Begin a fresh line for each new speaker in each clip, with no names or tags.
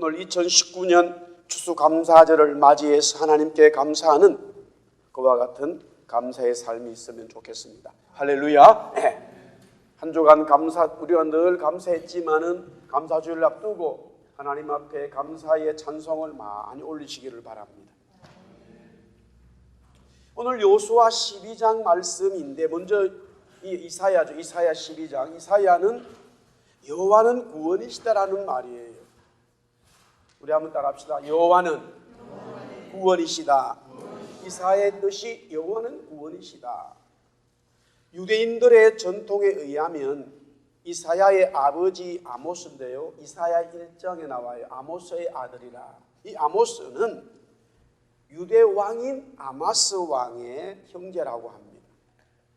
오늘 2019년 추수감사절을 맞이해서 하나님께 감사하는 그와 같은 감사의 삶이 있으면 좋겠습니다. 할렐루야. 한 주간 우리가 늘 감사했지만은 감사주일을 앞두고 하나님 앞에 감사의 찬송을 많이 올리시기를 바랍니다. 오늘 여호수아 12장 말씀인데 먼저 이사야죠. 이사야 12장. 이사야는 여호와는 구원이시다라는 말이에요. 우리 한번 따라합시다. 여호와는 구원이시다. 이사야의 뜻이 여호와는 구원이시다. 유대인들의 전통에 의하면 이사야의 아버지 아모스인데요, 이사야 1장에 나와요. 아모스의 아들이라. 이 아모스는 유대 왕인 아마스 왕의 형제라고 합니다.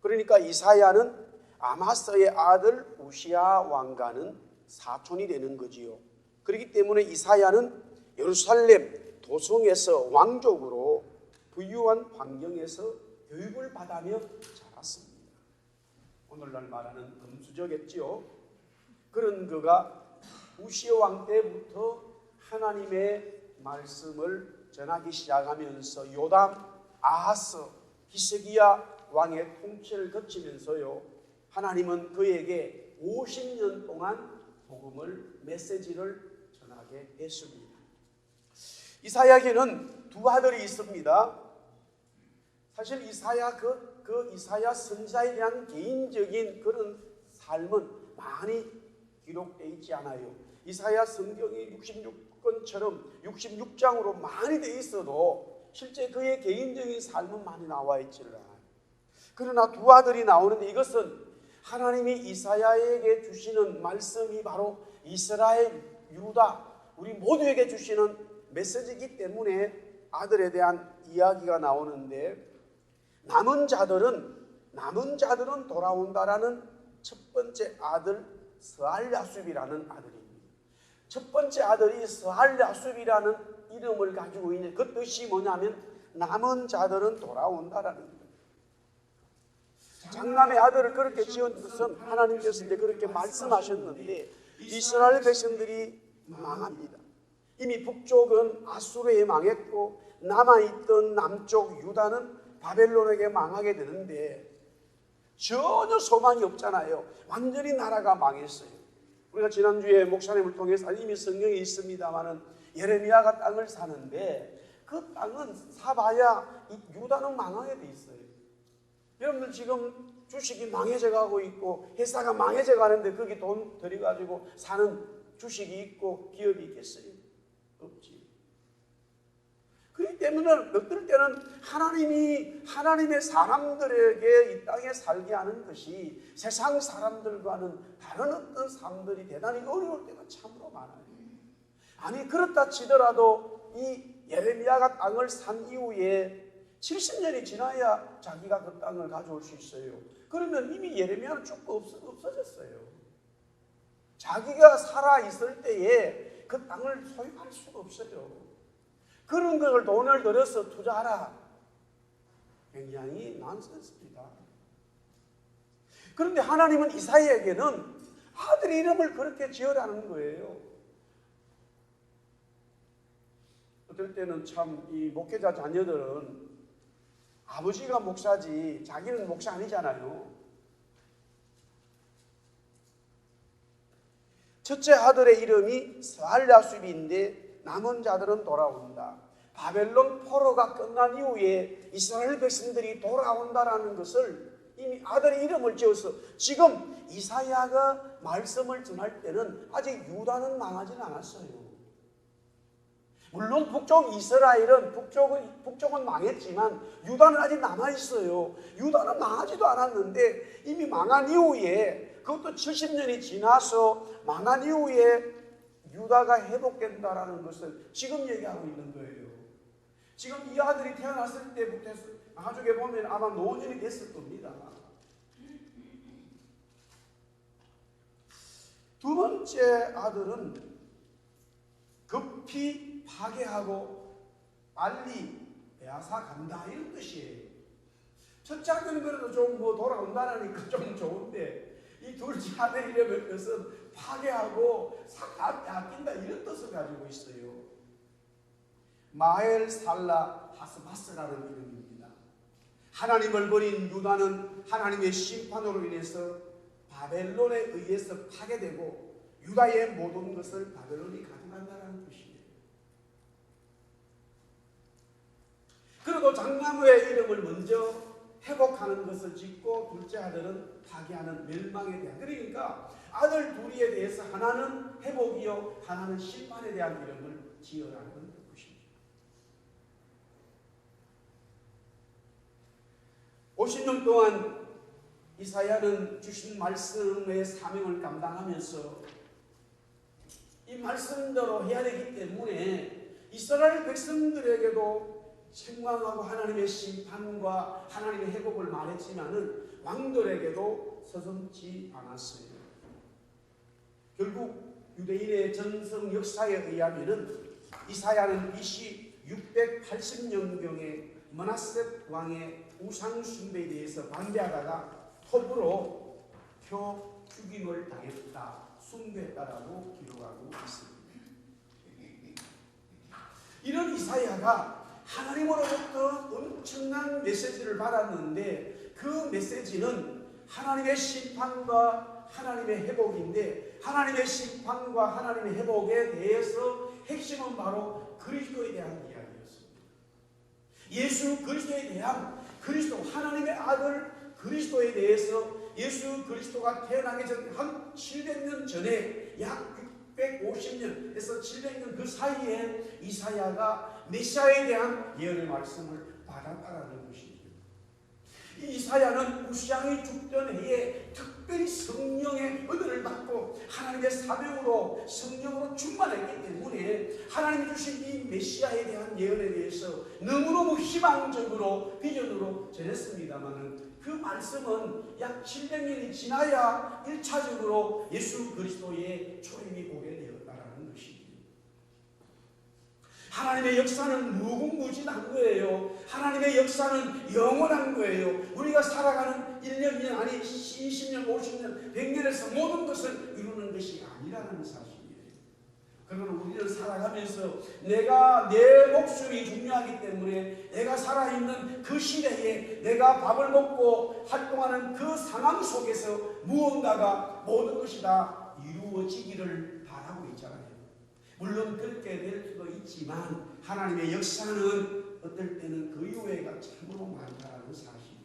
그러니까 이사야는 아마스의 아들 우시야 왕과는 사촌이 되는 거지요. 그렇기 때문에 이사야는 예루살렘 도성에서 왕족으로 부유한 환경에서 교육을 받으며 자랐습니다. 오늘날 말하는 금수저겠지요. 그런 그가 우시야 왕 때부터 하나님의 말씀을 전하기 시작하면서 요담, 아하스, 히스기야 왕의 통치를 거치면서요, 하나님은 그에게 50년 동안 복음을, 메시지를 전하게 했습니다. 이사야에게는 두 아들이 있습니다. 사실 이사야 이사야 선지자에 대한 개인적인 그런 삶은 많이 기록되어 있지 않아요. 이사야 성경이 66권처럼 66장으로 많이 되어 있어도 실제 그의 개인적인 삶은 많이 나와 있지를 않아요. 그러나 두 아들이 나오는데 이것은 하나님이 이사야에게 주시는 말씀이 바로 이스라엘, 유다, 우리 모두에게 주시는 메시지이기 때문에 아들에 대한 이야기가 나오는데, 남은 자들은 돌아온다라는 첫 번째 아들 스알야숲이라는 아들입니다. 첫 번째 아들이 스알야숲이라는 이름을 가지고 있는 그 뜻이 뭐냐면 남은 자들은 돌아온다라는 거예요. 장남의 아들을 그렇게 지은 것은 하나님께서 이제 그렇게 말씀하셨는데 이스라엘 백성들이 망합니다. 이미 북쪽은 아수르에 망했고 남아있던 남쪽 유다는 바벨론에게 망하게 되는데 전혀 소망이 없잖아요. 완전히 나라가 망했어요. 우리가 지난주에 목사님을 통해서 이미 성경에 있습니다마는 예레미야가 땅을 사는데 그 땅은 사봐야 유다는 망하게 돼 있어요. 여러분들 지금 주식이 망해져 가고 있고 회사가 망해져 가는데 거기 돈 들여가지고 사는 주식이 있고 기업이 있겠어요? 없지. 그렇기 때문에 어떨 때는 하나님의 사람들에게 이 땅에 살게 하는 것이 세상 사람들과는 다른 어떤 삶들이 대단히 어려울 때가 참으로 많아요. 아니 그렇다 치더라도 이 예레미야가 땅을 산 이후에 70년이 지나야 자기가 그 땅을 가져올 수 있어요. 그러면 이미 예레미야는 쭉 없어졌어요. 자기가 살아있을 때에 그 땅을 소유할 수가 없어요. 그런 걸 돈을 들여서 투자하라. 굉장히 난센스입니다. 그런데 하나님은 이사야에게는 아들 이름을 그렇게 지으라는 거예요. 어떨 때는 참 이 목회자 자녀들은 아버지가 목사지 자기는 목사 아니잖아요. 첫째 아들의 이름이 스알야숲인데 남은 자들은 돌아온다. 바벨론 포로가 끝난 이후에 이스라엘 백성들이 돌아온다라는 것을 이미 아들의 이름을 지어서 지금 이사야가 말씀을 전할 때는 아직 유다는 망하지는 않았어요. 물론 북쪽 이스라엘은 북쪽은 망했지만 유다는 아직 남아있어요. 유다는 망하지도 않았는데 이미 망한 이후에 그것도 70년이 지나서 망한 이후에 유다가 회복된다라는 것을 지금 얘기하고 있는 거예요. 지금 이 아들이 태어났을 때부터 나중에 보면 아마 노년이 됐을 겁니다. 두 번째 아들은 급히 파괴하고 빨리 빼앗아 간다 이런 뜻이에요. 첫째 아들은 그래도 좀 돌아온다라니까 좀 좋은데 이 둘째 아들이라면 그것은 파괴하고 다 뺏긴다 이런 뜻을 가지고 있어요. 마엘 살라 하스바스라는 이름입니다. 하나님을 버린 유다는 하나님의 심판으로 인해서 바벨론에 의해서 파괴되고 유다의 모든 것을 바벨론이 가져간다는 뜻이에요. 그리고 장나무의 이름을 먼저 회복하는 것을 짓고 둘째 아들은 파괴하는 멸망에 대한, 그러니까 아들 둘이에 대해서 하나는 회복이요 하나는 심판에 대한 이름을 지어라는 것입니다. 50년 동안 이사야는 주신 말씀의 사명을 감당하면서 이 말씀대로 해야 되기 때문에 이스라엘 백성들에게도 책망하고 하나님의 심판과 하나님의 회복을 말했지만은 왕들에게도 서슴지 않았어요. 결국 유대인의 전성 역사에 의하면은 이사야는 BC 680년경에 므낫셋 왕의 우상 숭배에 대해서 반대하다가 톱으로 표 죽임을 당했다, 숭배했다라고 기록하고 있습니다. 이런 이사야가 하나님으로부터 엄청난 메시지를 받았는데 그 메시지는 하나님의 심판과 하나님의 회복인데, 하나님의 심판과 하나님의 회복에 대해서 핵심은 바로 그리스도에 대한 이야기였습니다. 예수 그리스도에 대한, 그리스도 하나님의 아들 그리스도에 대해서 예수 그리스도가 태어나기 전 한 700년 전에 약 650년에서 700년 그 사이에 이사야가 메시아에 대한 예언의 말씀을 받았다라는 것이죠. 이 이사야는 우시앙이 죽던 해에 특별히 성령의 은혜를 받고 하나님의 사명으로 성령으로 충만했기 때문에 하나님이 주신 이 메시아에 대한 예언에 대해서 너무너무 희망적으로 비전으로 전했습니다마는 그 말씀은 약 700년이 지나야 1차적으로 예수 그리스도의 초림이 오게 되었다라는 것입니다. 하나님의 역사는 무궁무진한 거예요. 하나님의 역사는 영원한 거예요. 우리가 살아가는 1년, 2년, 아니 20년, 50년, 100년에서 모든 것을 이루는 것이 아니라는 사실이에요. 그러나 우리는 살아가면서 내 목숨이 중요하기 때문에 내가 살아있는 그 시대에 내가 밥을 먹고 활동하는 그 상황 속에서 무언가가 모든 것이 다 이루어지기를 바라고 있잖아요. 물론 그렇게 될 수도 있지만 하나님의 역사는 어떨 때는 그 이후에가 참으로 많다는 사실이에요.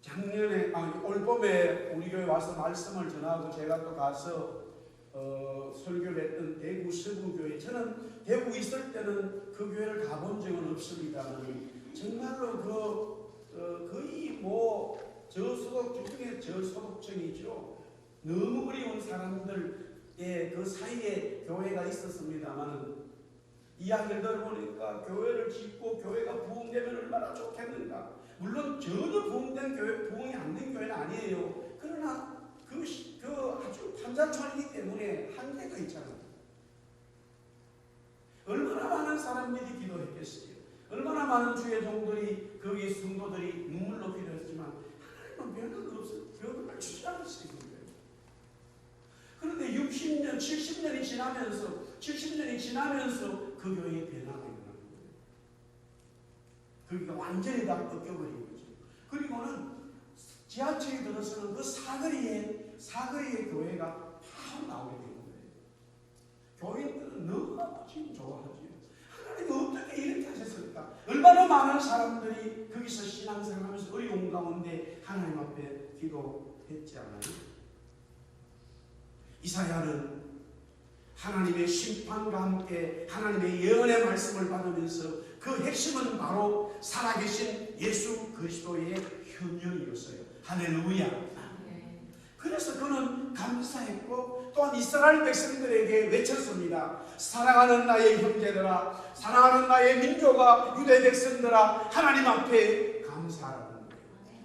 작년에 올 봄에 우리 교회 와서 말씀을 전하고 제가 또 가서 설교를 했던 대구 서구교회, 저는 대구 있을 때는 그 교회를 가본 적은 없습니다만 정말로 거의 저소득 중에 저소득층이죠. 너무 어려운 사람들의 그 사이에 교회가 있었습니다만 이야기를 들어보니까 교회를 짓고 교회가 부흥되면 얼마나 좋겠는가. 물론 전혀 부흥된 교회, 부흥이 안 된 교회는 아니에요. 그러나 그 아주 판자촌이기 때문에 한계가 있잖아요. 얼마나 많은 사람들이 기도했겠어요. 얼마나 많은 주의 종들이, 거기 성도들이 눈물로 기도했지만 하나님은 변화가 없어요. 변화를 주지 않으시는 거예요. 그런데 60년, 70년이 지나면서 그 교회의 변화가 일어나는 거예요. 그러니까 완전히 다 꺾여버린 거죠. 그리고는 지하철이 들어서는 그 사거리의 교회가 다 나오게 되는 거예요. 교인들은 너무 지금 좋아하죠. 하나님이 어떻게 이렇게 하셨을까? 얼마나 많은 사람들이 거기서 신앙생활하면서 어려운 가운데 하나님 앞에 기도했지 않아요? 이사야는 하나님의 심판과 함께 하나님의 예언의 말씀을 받으면서 그 핵심은 바로 살아계신 예수 그리스도의 현현이었어요. 할렐루야. 그래서 그는 감사했고 또한 이스라엘 백성들에게 외쳤습니다. 사랑하는 나의 형제들아, 사랑하는 나의 민족아, 유대 백성들아, 하나님 앞에 감사하라는 거예요.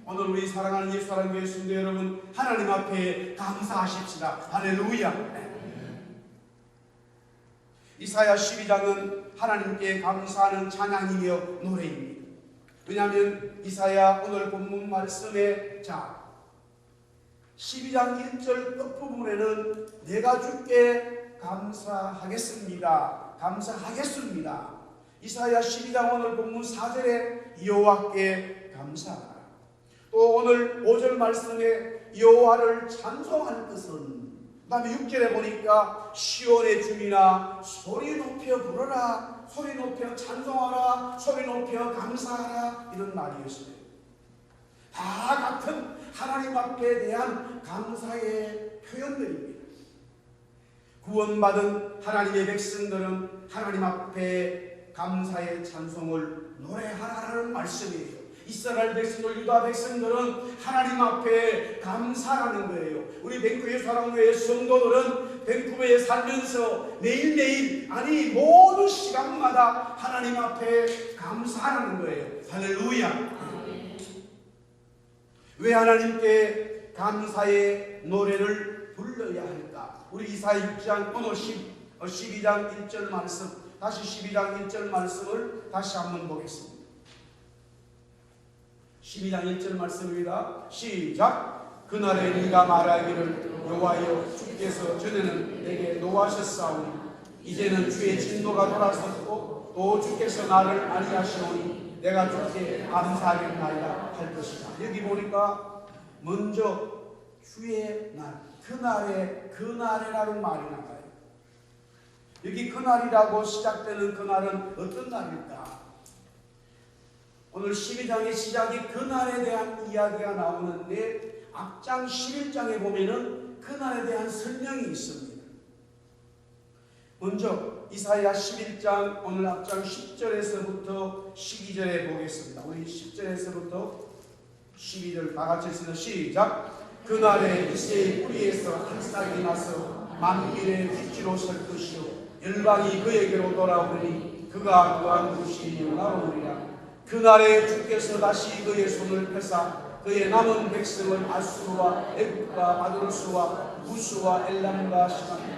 오늘 우리 사랑하는 예수사랑 교회 성도 여러분, 하나님 앞에 감사하십시다. 할렐루야. 이사야 12장은 하나님께 감사하는 찬양이며 노래입니다. 왜냐하면 이사야 오늘 본문 말씀에 12장 1절 끝부분에는 내가 주께 감사하겠습니다. 감사하겠습니다. 이사야 12장 오늘 본문 4절에 여호와께 감사하라. 또 오늘 5절 말씀에 여호와를 찬송할 것은, 그 다음에 6절에 보니까 시온의 주민아 소리 높여 부르라, 소리 높여 찬송하라, 소리 높여 감사하라, 이런 말이었어요. 다 같은 하나님 앞에 대한 감사의 표현들입니다. 구원받은 하나님의 백성들은 하나님 앞에 감사의 찬송을 노래하라는 말씀이에요. 이스라엘 백성들, 유다 백성들은 하나님 앞에 감사하는 거예요. 우리 밴쿠버 사랑교회 성도들은 밴쿠버에 살면서 매일매일, 아니 모든 시간마다 하나님 앞에 감사하는 거예요. 할렐루야. 왜 하나님께 감사의 노래를 불러야 할까? 우리 이사야 6장 오늘 12장 1절 말씀, 다시 12장 1절 말씀을 다시 한번 보겠습니다. 12장 1절 말씀입니다. 시작. 그날에 네가 말하기를 여호와여 주께서 전에는 내게 노하셨사오니 이제는 주의 진노가 돌아섰고 또 주께서 나를 아니하시오니 내가 주께 감사하겠나이다 할 것이다. 여기 보니까 먼저 주의 날, 그날에라는 말이 나와요. 여기 그날이라고 시작되는 그날은 어떤 날일까? 오늘 12장의 시작이 그날에 대한 이야기가 나오는데 앞장 11장에 보면은 그날에 대한 설명이 있습니다. 먼저 이사야 11장 오늘 앞장 10절에서부터 12절에 보겠습니다. 우리 10절에서부터 12절 다 같이 읽습니다. 시작. 그날에 이새의 뿌리에서 한 싹이 나서 만민의 빛으로 설 것이요 열방이 그에게로 돌아오니 그가 구한 곳이 영화로우리라. 그날에 주께서 다시 그의 손을 펴사 그의 남은 백성을 아수르와 애굽과 바드로스와 부스와 엘람과 시간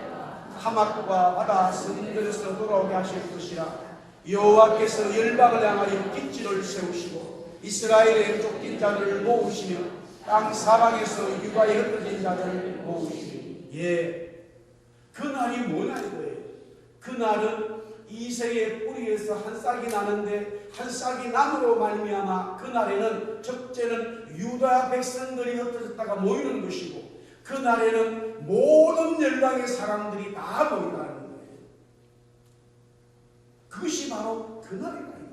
하맛과 바다 성들에서 돌아오게 하실 것이라. 여호와께서 열방을 향하여 깃질을 세우시고 이스라엘의 쫓긴 자들을 모으시며 땅 사방에서 육아에 흩어진 자들을 모으시니. 그날이 뭐냐 이거예요. 그날은 이새의 뿌리에서 한 싹이 나는데 한 싹이 남으로 말미암아 그날에는 첫째는 유다 백성들이 흩어졌다가 모이는 것이고 그날에는 모든 열방의 사람들이 다 모인다는 거예요. 그것이 바로 그날이라는 거예요.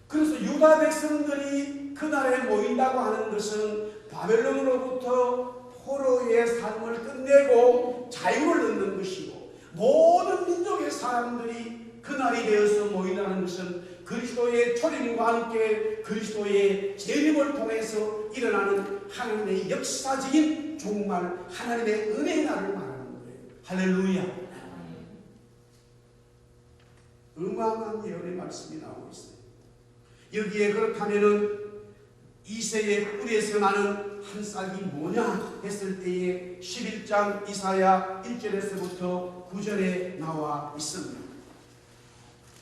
그래서 유다 백성들이 그날에 모인다고 하는 것은 바벨론으로부터 포로의 삶을 끝내고 자유를 얻는 것이고 모든 민족의 사람들이 그날이 되어서 모인다는 것은 그리스도의 초림과 함께 그리스도의 재림을 통해서 일어나는 하나님의 역사적인 종말, 하나님의 은혜의 날을 말하는 거예요. 할렐루야. 어마어마한 예언의 말씀이 나오고 있어요. 여기에 그렇다면은 이새의 뿌리에서 나는 한 싹이 뭐냐 했을 때에 11장 이사야 1절에서부터 9절에 나와 있습니다.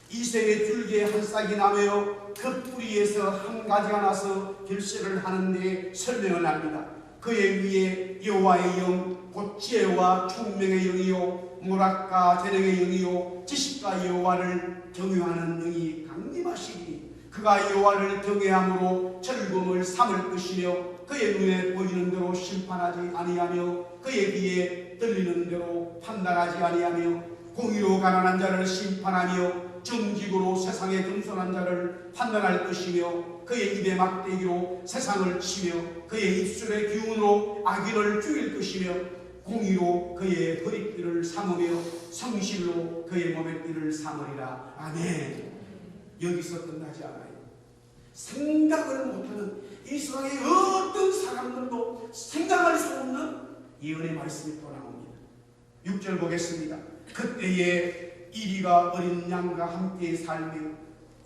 이새의 줄기에 한 싹이 나며 그 뿌리에서 한 가지가 나서 결실을 하는데 설명을 합니다. 그의 위에 여호와의 영, 곧 지혜와 총명의 영이요 모락과 재능의 영이요 지식과 여호와를 경외하는 영이 강림하시니 그가 여호와를 경외함으로 즐거움을 삼을 것이며 그의 눈에 보이는 대로 심판하지 아니하며 그의 귀에 들리는 대로 판단하지 아니하며 공의로 가난한 자를 심판하며 정직으로 세상에 겸손한 자를 판단할 것이며 그의 입에 막대기로 세상을 치며 그의 입술의 기운으로 악인을 죽일 것이며 공의로 그의 허리띠를 삼으며 성실로 그의 몸의 띠를 삼으리라. 아멘. 여기서 끝나지 않아요. 생각을 못하는 이 세상의 어떤 사람들도 생각할 수 없는 예언의 말씀이 또 나옵니다. 6절 보겠습니다. 그때에 이리가 어린 양과 함께 살며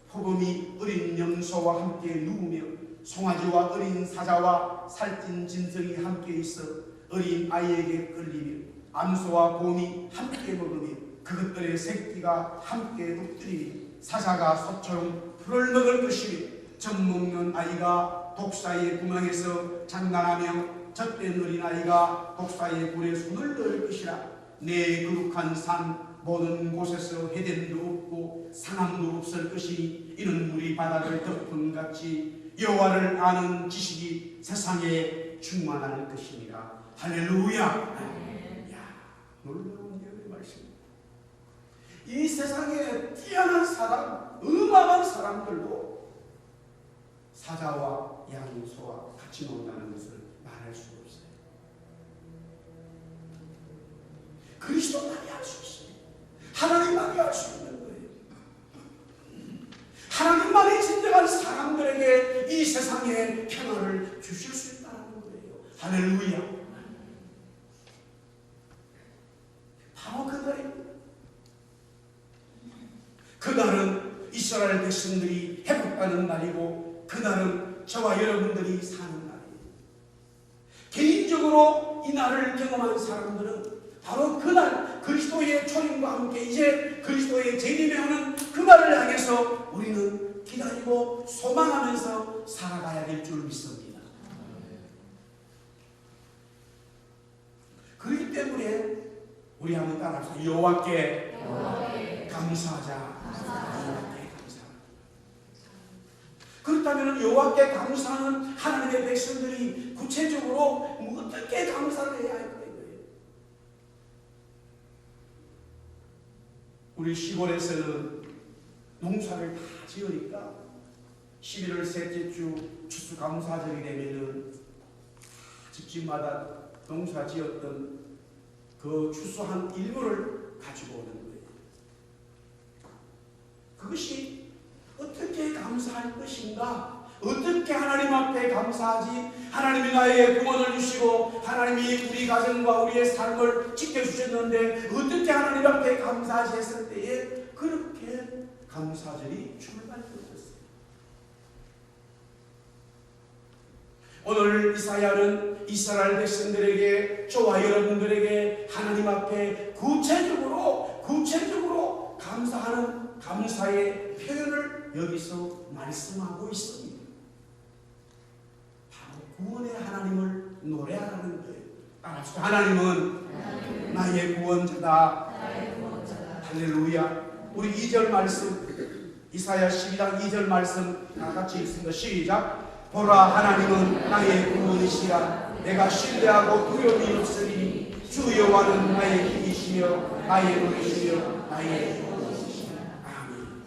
포금이 어린 염소와 함께 누우며 송아지와 어린 사자와 살찐 진성이 함께 있어 어린 아이에게 끌리며 암소와 곰이 함께 먹으며 그것들의 새끼가 함께 엎드리며 사자가 소처럼 풀을 먹을 것이며 젖 먹는 아이가 독사의 구멍에서 장난하며 젖된 어린아이가 독사의 굴에 손을 넣을 것이라. 내 거룩한 산 모든 곳에서 해됨도 없고 상함도 없을 것이니 이는 물이 바다를 덮은 같이 여호와를 아는 지식이 세상에 충만할 것이니라. 할렐루야. 야, 놀라운 예언의 말씀. 이 세상에 뛰어난 사람, 음악한 사람들도 사자와 양소와 같이 논다는 것을 말할 수 없어요. 그리스도만이 할 수 있어요. 하나님만이 할 수 있는 거예요. 하나님만이 진정한 사람들에게 이 세상에 평안을 주실 수 있다는 거예요. 할렐루야. 바로 그날입니다. 그날은 이스라엘 백성들이 회복하는 날이고 그날은 저와 여러분들이 사는 날이에요. 개인적으로 이 날을 경험한 사람들은 바로 그날 그리스도의 초림과 함께 이제 그리스도의 재림에 오는 그날을 향해서 우리는 기다리고 소망하면서 살아가야 될 줄 믿습니다. 그렇기 때문에 우리 한번 따라서 여호와께 감사하자. 여호와께 감사하자. 그렇다면 여호와께 감사하는 하나님의 백성들이 구체적으로 어떻게 감사를 해야 할까요? 우리 시골에서는 농사를 다 지으니까 11월 셋째 주 추수감사절이 되면은 집집마다 농사 지었던 그 추수한 일부를 가지고 오는 거예요. 그것이 어떻게 감사할 것인가? 어떻게 하나님 앞에 감사하지? 하나님이 나의 구원을 주시고 하나님이 우리 가정과 우리의 삶을 지켜주셨는데 어떻게 하나님 앞에 감사하지 했을 때에 그렇게 감사절이 출발되었어요. 오늘 이사야는 이스라엘 백성들에게 저와 여러분들에게 하나님 앞에 구체적으로 감사하는 감사의 표현을 여기서 말씀하고 있습니다. 구원의 하나님을 노래하라는 거예요. 따라서 하나님은 나의 구원자다. 할렐루야. 우리 2절 말씀 이사야 12장 2절 말씀 다 같이 읽습니다. 시작. 보라 하나님은 나의 구원이시라. 내가 신뢰하고 두려움이 없으니 주 여호와는 나의 힘이시며 나의 노래시며 나의 구원이시라. 아멘.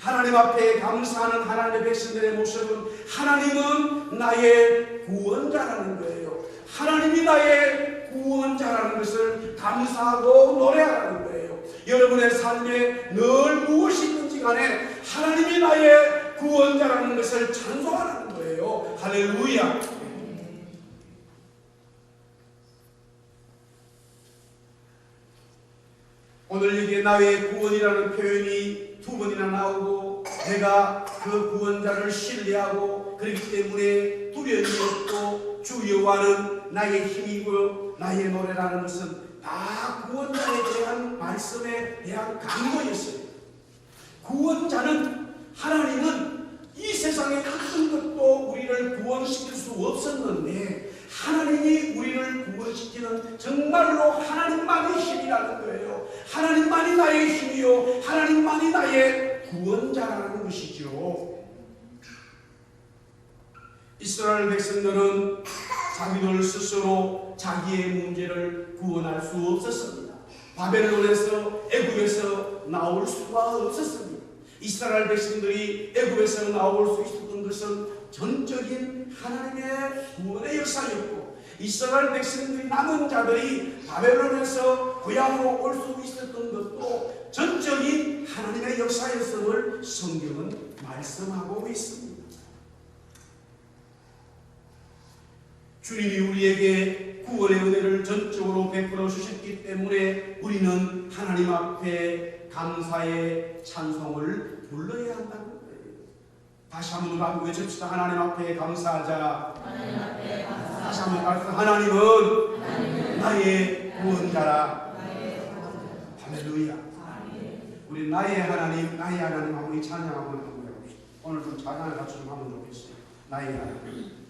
하나님 앞에 감사하는 하나님의 백성들의 모습은 하나님은 나의 구원자라는 거예요. 하나님이 나의 구원자라는 것을 감사하고 노래하라는 거예요. 여러분의 삶에 늘 무엇이 있는지 간에 하나님이 나의 구원자라는 것을 찬송하라는 거예요. 할렐루야. 오늘 여기에 나의 구원이라는 표현이 두 번이나 나오고 내가 그 구원자를 신뢰하고 그렇기 때문에 두려움이 없고 주 여호와는 나의 힘이고 나의 노래라는 것은 다 구원자에 대한 말씀에 대한 강조였어요. 구원자는 하나님은 이 세상에 어떤 것도 우리를 구원시킬 수 없었는데 하나님이 우리를 구원시키는 정말로 하나님만의 힘이라는 거예요. 하나님만이 나의 힘이요 하나님만이 나의 구원자라는 것이죠. 이스라엘 백성들은 자기들 스스로 자기의 문제를 구원할 수 없었습니다. 바벨론에서 애굽에서 나올 수가 없었습니다. 이스라엘 백성들이 애굽에서 나올 수 있었던 것은 전적인 하나님의 구원의 역사였고 이스라엘 백성들이 남은 자들이 바벨론에서 고향으로 올 수 있었던 것도 전적인 하나님의 역사였음을 성경은 말씀하고 있습니다. 주님이 우리에게 구원의 은혜를 전적으로 베풀어 주셨기 때문에 우리는 하나님 앞에 감사의 찬송을 불러야 한다는 거예요. 다시 한번 외칩시다. 하나님 앞에 감사하자.
하나님 앞에 감사하자.
다시 한번 말씀. 하나님은 나의 구원자라. 할렐루야. 우리 나의 하나님 하고 이 찬양하고 해봅시다. 오늘 좀 찬양을 같이 좀 하면 좋겠어요. 나의 하나님.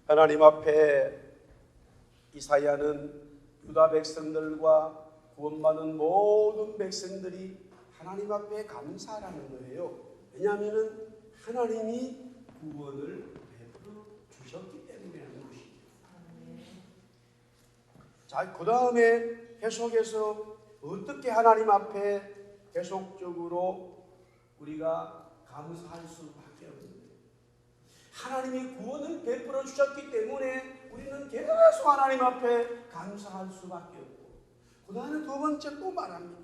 하나님 앞에 이사야는 유다 백성들과 구원받은 모든 백성들이 하나님 앞에 감사하는 거예요. 왜냐하면 하나님이 구원을 베풀어 주셨기 때문에 하는 것입니다. 자, 그 다음에 계속해서 어떻게 하나님 앞에 계속적으로 우리가 감사할 수밖에 없는데, 하나님이 구원을 베풀어 주셨기 때문에 우리는 계속 하나님 앞에 감사할 수밖에 없고, 그 다음에 두 번째 또 말합니다.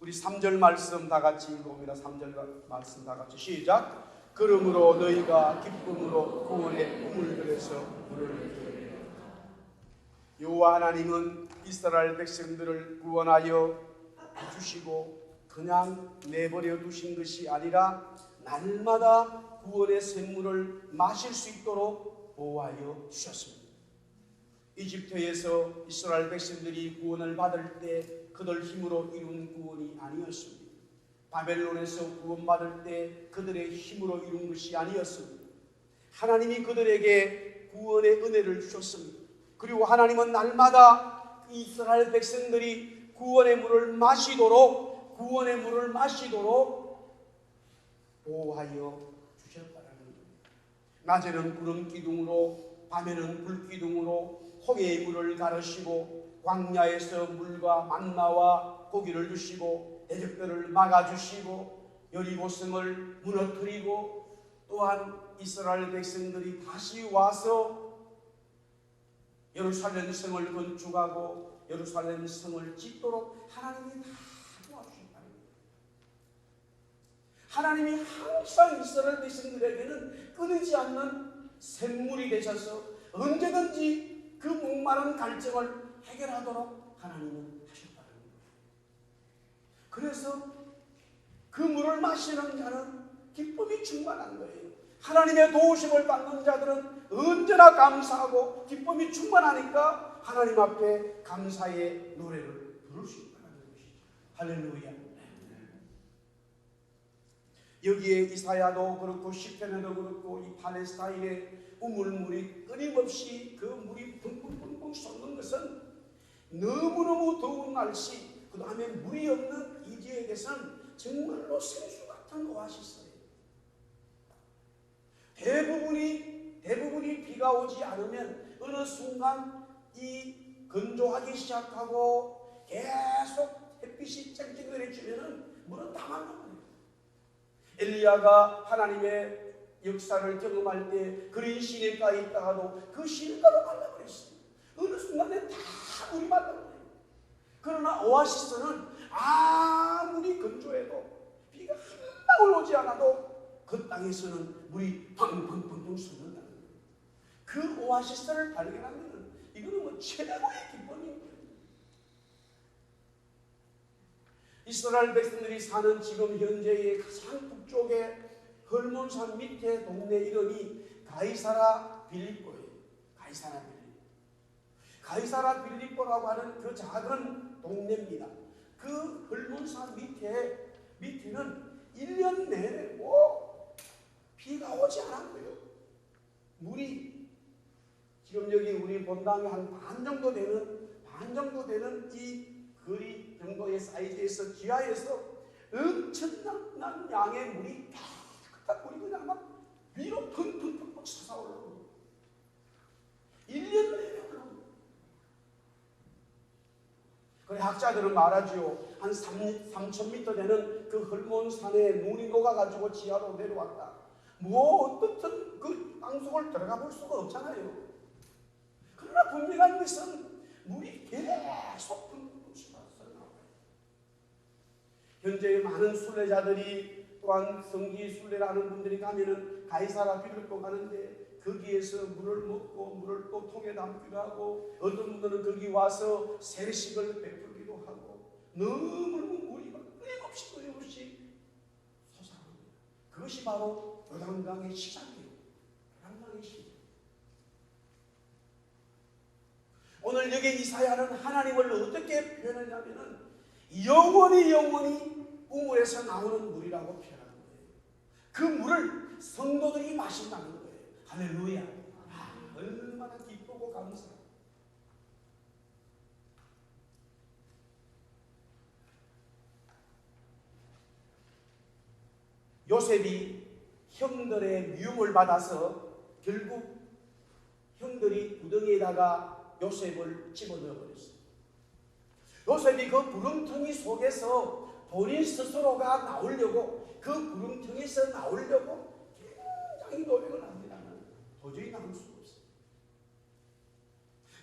우리 3절 말씀 다 같이 읽어봅니다. 3절 말씀 다 같이 시작. 그러므로 너희가 기쁨으로 구원의 꿈을 들여서 부르는 여호와 하나님은 이스라엘 백성들을 구원하여 주시고 그냥 내버려 두신 것이 아니라 날마다 구원의 샘물을 마실 수 있도록 보호하여 주셨습니다. 이집트에서 이스라엘 백성들이 구원을 받을 때 그들 힘으로 이룬 구원이 아니었습니다. 바벨론에서 구원받을 때 그들의 힘으로 이룬 것이 아니었습니다. 하나님이 그들에게 구원의 은혜를 주셨습니다. 그리고 하나님은 날마다 이스라엘 백성들이 구원의 물을 마시도록 보호하여 주셨다는 겁니다. 낮에는 구름 기둥으로, 밤에는 불 기둥으로 홍해의 물을 가르시고 광야에서 물과 만나와 고기를 주시고 대적들을 막아주시고 여리고성을 무너뜨리고, 또한 이스라엘 백성들이 다시 와서 예루살렘 성을 건축하고 예루살렘 성을 짓도록 하나님이 다 도와주셨다는 거예요. 하나님이 항상 이스라엘 백성들에게는 끊이지 않는 샘물이 되셔서 언제든지 그 목마른 갈증을 해결하도록 하나님은 하셨다는 거예요. 그래서 그 물을 마시는 자는 기쁨이 충만한 거예요. 하나님의 도우심을 받는 자들은 언제나 감사하고 기쁨이 충만하니까 하나님 앞에 감사의 노래를 부를 수 있다는 것이죠. 할렐루야. 여기에 이사야도 그렇고 시편에도 그렇고 이 팔레스타인의 우물물이 끊임없이 그 물이 붕붕붕붕 솟는 것은 너무너무 더운 날씨, 그 다음에 물이 없는 이 지역에서는 정말로 생수 같은 오아시스예요. 대부분이 비가 오지 않으면 어느 순간 이 건조하기 시작하고 계속 햇빛이 쨍쨍거려지면은 물은 다 말라버려요. 엘리야가 하나님의 역사를 경험할 때 그린 시냇가에 있다가도 그 시냇가가 말라버렸어요. 어느 순간에 다 물이 말라버려요. 그러나 오아시스는 아무리 건조해도 비가 한 방울 오지 않아도 그 땅에서는 물이 펑펑펑펑 솟는다는 거예요. 그 오아시스를 발견하면 이거는 뭐 최고의 기쁨인 거예요. 이스라엘 백성들이 사는 지금 현재의 가장 북쪽에 헐몬산 밑에 동네 이름이 가이사라 빌립보예요. 가이사라 빌립보라고 하는 그 작은 동네입니다. 그 헐몬산 밑에는 1년 내내 비가 오지 않았고요. 물이 지금 여기 우리 본당에 한 반 정도 되는 이 거리 정도의 사이즈에서 지하에서 엄청난 양의 물이 깨끗한 물이 그냥 막 위로 펑펑펑 솟아올라오고 1년 내내 올라옵니다. 그래 학자들은 말하지요. 한 3,000m 되는 그 헐몬산에 눈이 녹아가지고 지하로 내려왔다. 어떻든 그 땅속을 들어가 볼 수가 없잖아요. 그러나 분명한 것은 물이 계속 펑펑 쏟아져 나와요. 현재 많은 순례자들이 또한 성지 순례라는 분들이 가면은 가이사라 빌립보 가는데 거기에서 물을 먹고 물을 또 통에 담기도 하고 어떤 분들은 거기 와서 세례식을 베풀기도 하고 너무 물이 끊임없이 솟아납니다. 그것이 바로 요단강의 시작이에요. 요단강의 시작. 오늘 여기 이사야는 하나님을 어떻게 표현하냐면은 영원히 우물에서 나오는 물이라고 표현하는 거예요. 그 물을 성도들이 마신다는 거예요. 할렐루야. 얼마나 기쁘고 감사해요. 요셉이 형들의 미움을 받아서 결국 형들이 구덩이에다가 요셉을 집어넣어 버렸어요. 요셉이 그 구렁텅이 속에서 본인 스스로가 나오려고 그 구렁텅이에서 나오려고 굉장히 노력을 합니다만 도저히 나올 수가 없어요.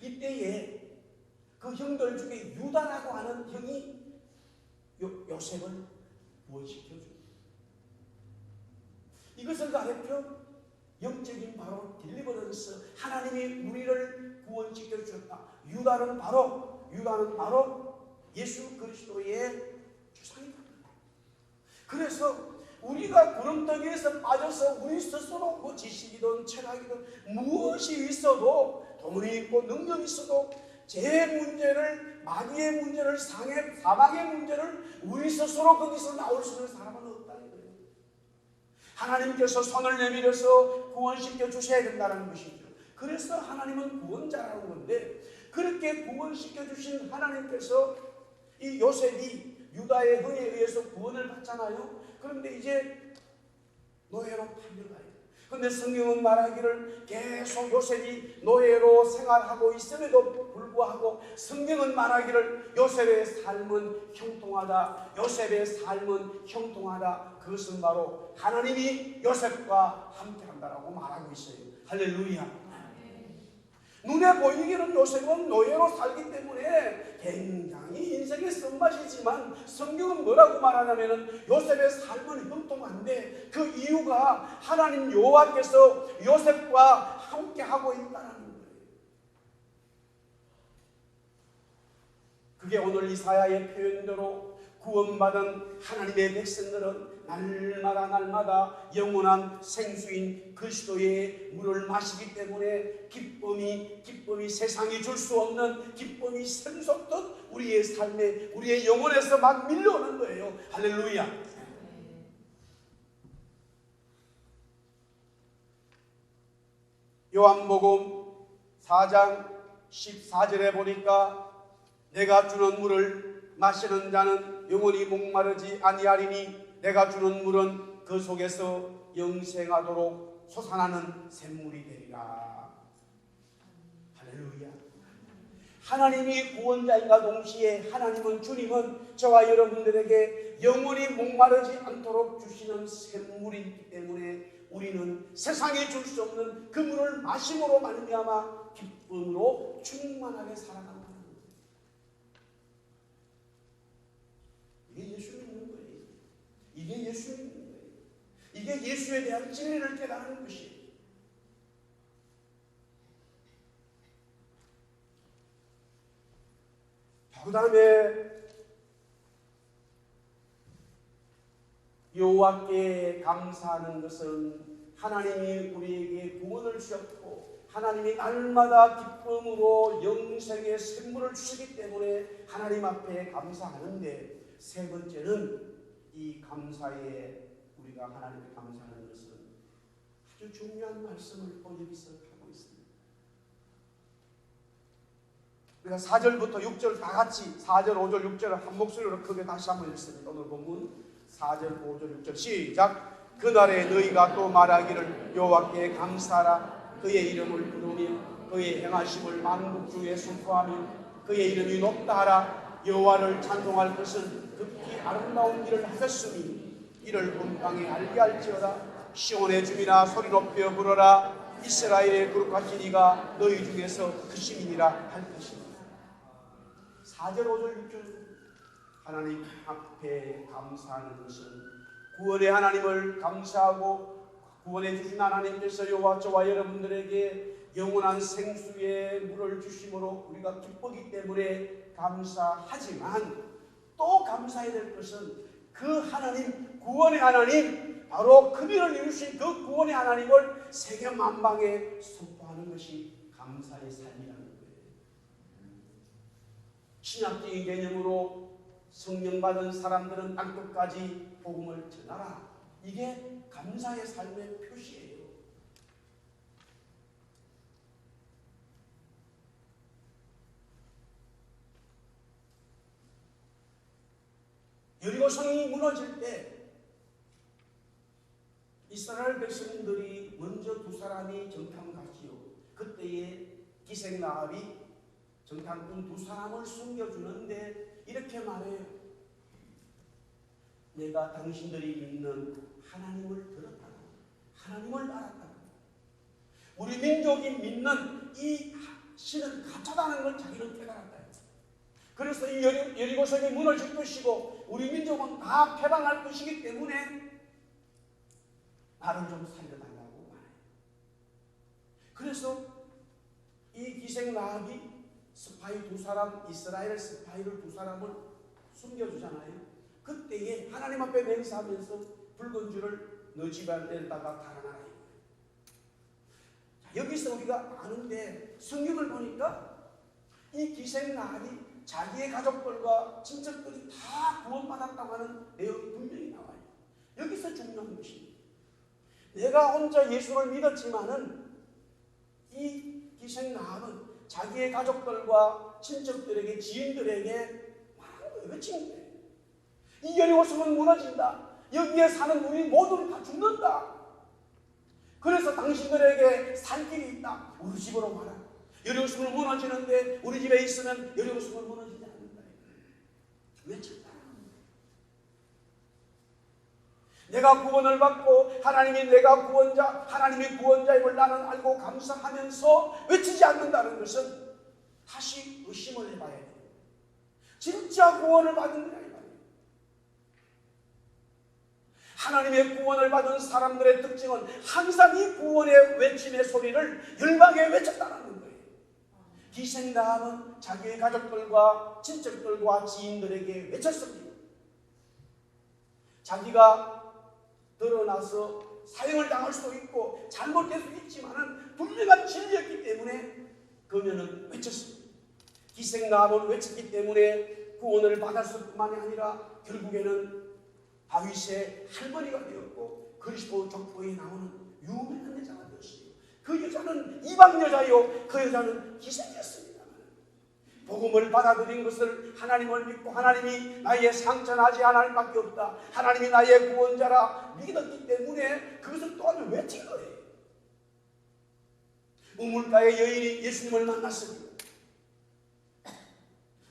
이때에 그 형들 중에 유다라고 하는 형이 요셉을 구원시켜줍니다. 이것을 가르쳐 영적인 바로 딜리버런스, 하나님이 우리를 구원시켜 주셨다. 유다는 바로 예수 그리스도의 주상이다. 그래서 우리가 구름덩이에서 빠져서 우리 스스로 지식이든 철학이든 무엇이 있어도 돈이 있고 능력이 있어도 제 문제를, 마귀의 문제를, 사망의 문제를 우리 스스로 거기서 나올 수 있는 사람은 없다는 거예요. 하나님께서 손을 내밀어서 구원시켜 주셔야 된다는 것이죠. 그래서 하나님은 구원자라는 건데, 그렇게 구원시켜 주신 하나님께서 이 요셉이 유다의 형에 의해서 구원을 받잖아요. 그런데 이제 노예로 팔려가요. 그런데 성경은 말하기를 계속 요셉이 노예로 생활하고 있음에도 불구하고 성경은 말하기를 요셉의 삶은 형통하다. 요셉의 삶은 형통하다. 그것은 바로 하나님이 요셉과 함께한다라고 말하고 있어요. 할렐루야. 눈에 보이기는 요셉은 노예로 살기 때문에 굉장히 인생의 쓴맛이지만 성경은 뭐라고 말하냐면 요셉의 삶은 형통한데 그 이유가 하나님 여호와께서 요셉과 함께하고 있다는 거예요. 그게 오늘 이사야의 표현대로 구원받은 하나님의 백성들은 날마다 영원한 생수인 그리스도의 물을 마시기 때문에 기쁨이 세상이 줄 수 없는 기쁨이 샘솟듯 우리의 삶에, 우리의 영혼에서 막 밀려오는 거예요. 할렐루야. 요한복음 4장 14절에 보니까 내가 주는 물을 마시는 자는 영원히 목마르지 아니하리니 내가 주는 물은 그 속에서 영생하도록 솟아나는 샘물이 되리라. 할렐루야. 하나님이 구원자인가 동시에 하나님은, 주님은 저와 여러분들에게 영원히 목마르지 않도록 주시는 샘물이기 때문에 우리는 세상에 줄 수 없는 그 물을 마심으로 말미암아 기쁨으로 충만하게 살아간다는 거예요. 이게 예수 믿는 거예요. 이게 예수 믿는 거예요. 이게 예수에 대한 진리를 깨달은 것이에요. 그 다음에 여호와께 감사하는 것은 하나님이 우리에게 구원을 주셨고 하나님이 날마다 기쁨으로 영생의 샘물을 주시기 때문에 하나님 앞에 감사하는데, 세 번째는 이 감사에 우리가 하나님께 감사하는 것은 아주 중요한 말씀을 또 여기서 하고 있습니다. 우리가 4절부터 6절 다 같이 4절, 5절, 6절을 한 목소리로 크게 다시 한번 읽습니다. 오늘 본문 4절, 5절, 6절 시작. 그날에 너희가 또 말하기를 여호와께 감사하라. 그의 이름을 부르며 그의 행하심을 만국 중에 선포하며 그의 이름이 높다 하라. 여호와를 찬송할 것은 극히 아름다운 일을 하셨으니 이를 온 땅에 알게 할지어다. 시온의 주민아 소리 높여 부르라. 이스라엘의 거룩하신 이가 너희 중에서 크심이니라 할 것이다. 4절, 5절, 6절 하나님 앞에 감사하는 것은 구원의 하나님을 감사하고 구원해 주신 하나님께서 여호와 저와 여러분들에게 영원한 생수의 물을 주심으로 우리가 기쁘기 때문에 감사하지만, 또 감사해야 될 것은 그 하나님, 구원의 하나님, 바로 그들을 이루신 그 구원의 하나님을 세계 만방에 선포하는 것이 감사의 삶이라는 거예요. 신약적인 개념으로 성령 받은 사람들은 땅끝까지 복음을 전하라. 이게 감사의 삶의 표시예요. 여리고성이 무너질 때 이스라엘 백성들이 먼저 두 사람이 정탐 가지요. 그때에 기생나합이 정탐꾼 두 사람을 숨겨주는데 이렇게 말해요. 내가 당신들이 믿는 하나님을 들었다. 하나님을 알았다. 우리 민족이 믿는 이 신은 가짜다는 걸 자기는 깨달았다. 그래서 이 여리고성이 무너질 것이고 우리 민족은 다 패망할 것이기 때문에 나를 좀 살려달라고 말해요. 그래서 이 기생나합이 스파이 두 사람, 이스라엘 스파이를 두 사람을 숨겨주잖아요. 그때에 하나님 앞에 맹세하면서 붉은 줄을 너 집안에다가 달아나라. 여기서 우리가 아는데 성경을 보니까 이 기생나합이 자기의 가족들과 친척들이 다 구원받았다고 하는 내용이 분명히 나와요. 여기서 중요한 것입니다. 내가 혼자 예수를 믿었지만은 이 기생나합은 자기의 가족들과 친척들에게, 지인들에게 말하는 외친 거예요. 이 여리고성은 무너진다. 여기에 사는 우리 모두는 다 죽는다. 그래서 당신들에게 살 길이 있다. 우리 집으로 와라. 여리고성은 무너지는데 우리 집에 있으면 여리고성은 무너지지 않는다. 외쳤다. 내가 구원을 받고 하나님이 내가 구원자, 하나님이 구원자임을 나는 알고 감사하면서 외치지 않는다는 것은 다시 의심을 해봐야 돼요. 진짜 구원을 받은 거야. 하나님의 구원을 받은 사람들의 특징은 항상 이 구원의 외침의 소리를 열방에 외쳤다는 거예요. 기생나합은 자기의 가족들과 친척들과 지인들에게 외쳤습니다. 자기가 드러나서 사형을 당할 수도 있고 잘못될 수 있지만은 분명한 진리였기 때문에 그녀는 외쳤습니다. 기생나합은 외쳤기 때문에 구원을 받았을 뿐만이 아니라 결국에는 다윗의 할머니가 되었고 그리스도 족보에 나오는 유명한 여자가 되었어요. 그 여자는 이방 여자요, 그 여자는 기생이었습니다. 복음을 받아들인 것을 하나님을 믿고 하나님이 나의 상처나지 하나님밖에 없다, 하나님이 나의 구원자라 믿었기 때문에 그것을 또한 외친 거예요. 우물가의 여인이 예수님을 만났습니다.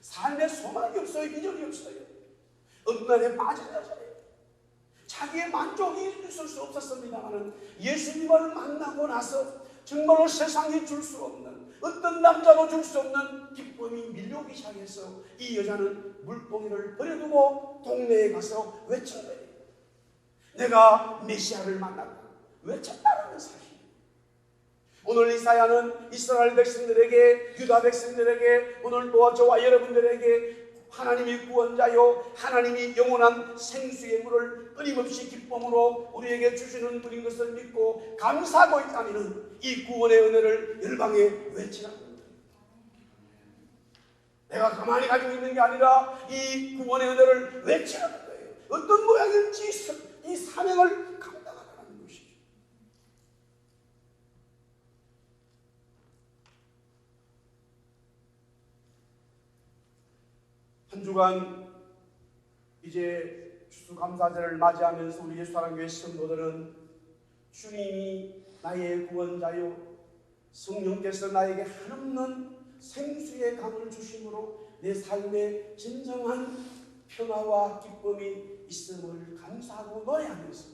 삶에 소망이 없어요. 비전이 없어요. 음란에 빠진 여자예요. 자기의 만족이 있을 수 없었습니다만 예수님을 만나고 나서 정말로 세상에 줄 수 없는, 어떤 남자도 줄 수 없는 기쁨이 밀려오기 시작해서 이 여자는 물고기를 버려두고 동네에 가서 외친 거예요. 내가 메시아를 만났다. 외쳤다는 사실. 오늘 이사야는 이스라엘 백성들에게, 유다 백성들에게, 오늘 또 저와 여러분들에게 하나님이 구원자요, 하나님이 영원한 생수의 물을 끊임없이 기쁨으로 우리에게 주시는 분인 것을 믿고 감사하고 있다면 이 구원의 은혜를 열방에 외치라는 겁니다. 내가 가만히 가지고 있는 게 아니라 이 구원의 은혜를 외치라는 거예요. 어떤 모양인지 이 사명을 감당하라는 것이죠. 한 주간 이제 추수감사절을 맞이하면서 우리 예수사랑교회 성도들은 주님이 나의 구원자요, 성령께서 나에게 한없는 생수의 강을 주심으로 내 삶에 진정한 평화와 기쁨이 있음을 감사하고 노래하면서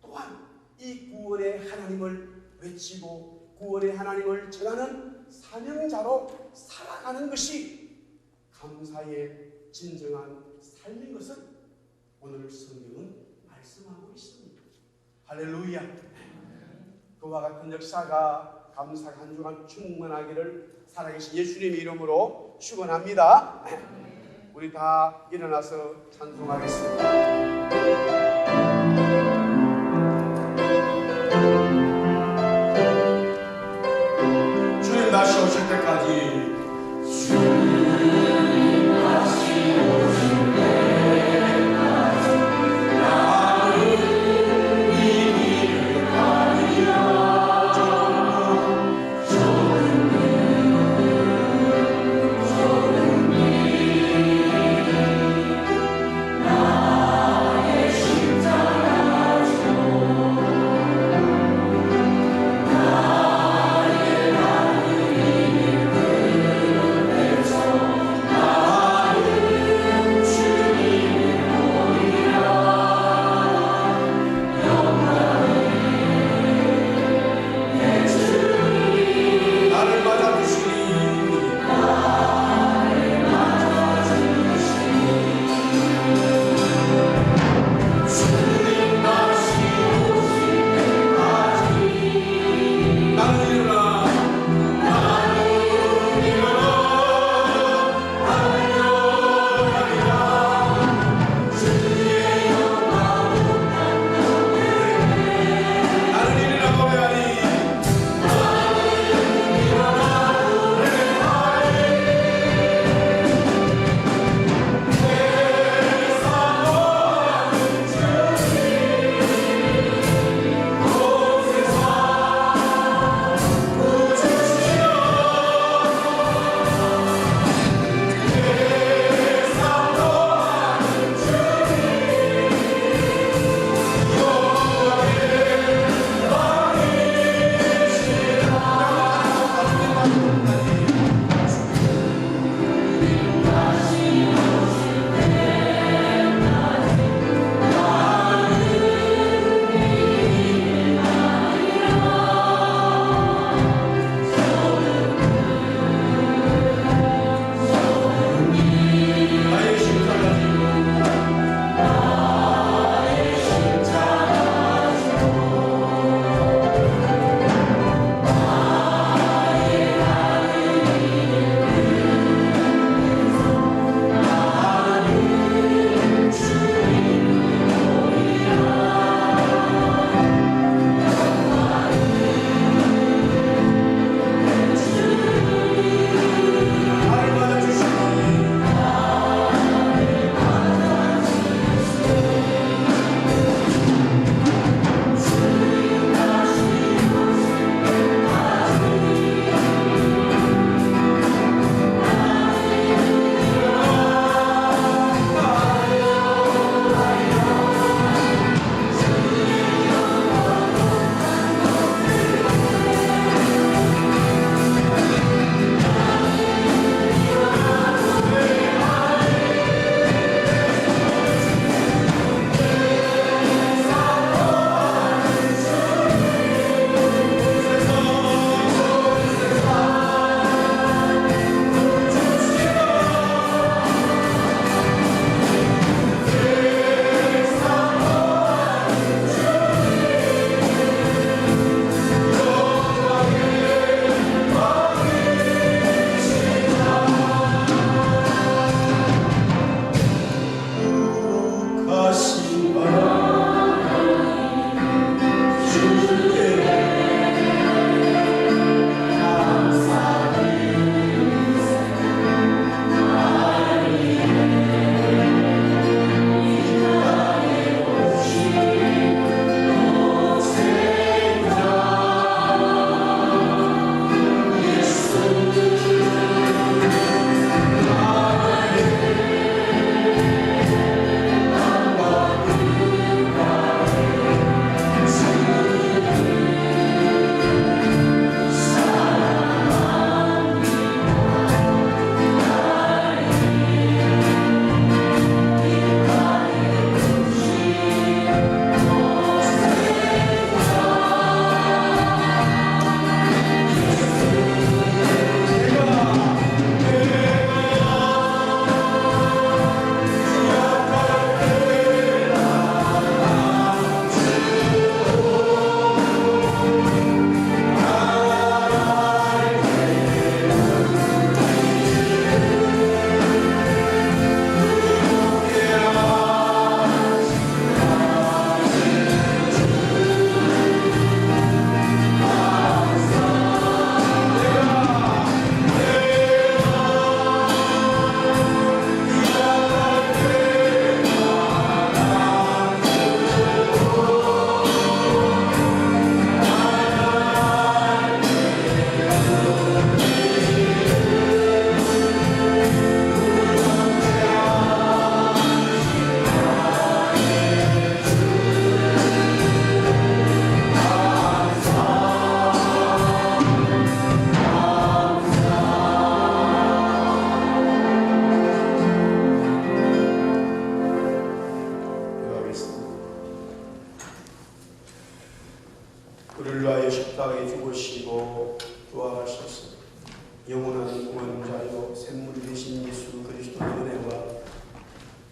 또한 이 구원의 하나님을 외치고 구원의 하나님을 전하는 사명자로 살아가는 것이 감사의 진정한 삶인 것을 오늘 성경은 말씀하고 있습니다. 할렐루야. 그와 같은 역사가 감사 한 주간 충만하기를 살아계신 예수님의 이름으로 축원합니다. 우리 다 일어나서 찬송하겠습니다. 주님 다시 오실 때까지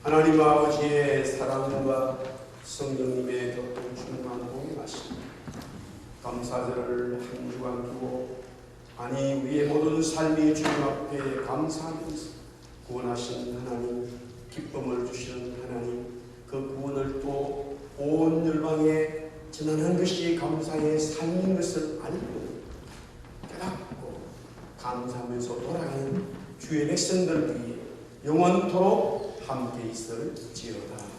하나님 아버지의 사랑과 성령님의 교통 충만 공행하시고 감사절을 한 주간 두고 아니 우리의 모든 삶이 주님 앞에 감사하면서 구원하신 하나님, 기쁨을 주시는 하나님, 그 구원을 또 온 열방에 전하는 것이 감사의 삶인 것을 알고 깨닫고 감사하면서 돌아가는 주의 백성들 위해 영원토록 함께 있을지어다.